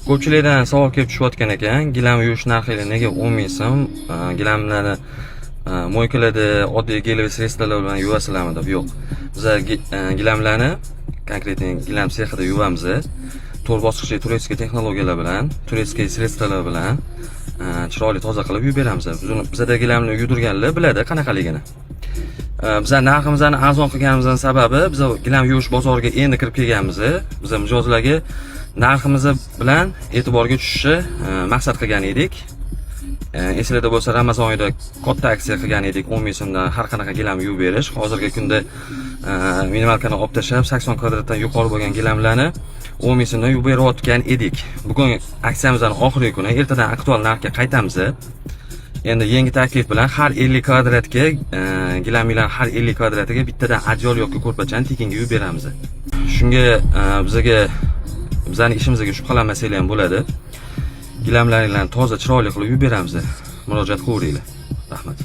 Ko'pchilikdan savol kelib tushayotgan ekan, gilam yuvish narxiga nega 10 so'm, gilamlarni moykalarda oddiy geleviy sredstvalar bilan yuvasizlarmi deb. Yo'q. Biz gilamlarni konkretni gilam sexida yuvamiz. To'rt bosqichli turetskiy texnologiyalar bilan, turetskiy sredstvalar bilan chiroyli toza qilib yuvib beramiz. Bizda gilamni yuvdirganlar biladi qanaqaligini. Biz narximizni arzon qilganimizning sababi, biz gilam yuvish bozoriga endi kirib kelganmiz. Biz mijozlarga narximiz bilan e'tiborga tushishi maqsad qilgan edik. Esingizda bo'lsa, Ramazon oyida katta aksiya qilgan edik, 10 so'mdan har qanaqa gilam yuvib berish. Hozirgi kunda minimalkani olib tashlab 80 kvadratdan yuqori bo'lgan gilamlarni 10 so'mdan yuvib berayotgan edik. Bugun aksiyamizning oxirgi kuni, ertadan aktual narxga qaytamiz. Endi yangi taklif bilan har 50 kvadratga gilamlar har 50 kvadratiga bittadan adyol yoki ko'rpachani tekinga yuvib beramiz. Shunga bizning ishimizga shubhalanmasanglar ham bo'ladi. Gilamlaringlarni toza chiroyli qilib yuvib beramiz. Murojaat qilaveringlar. Rahmat.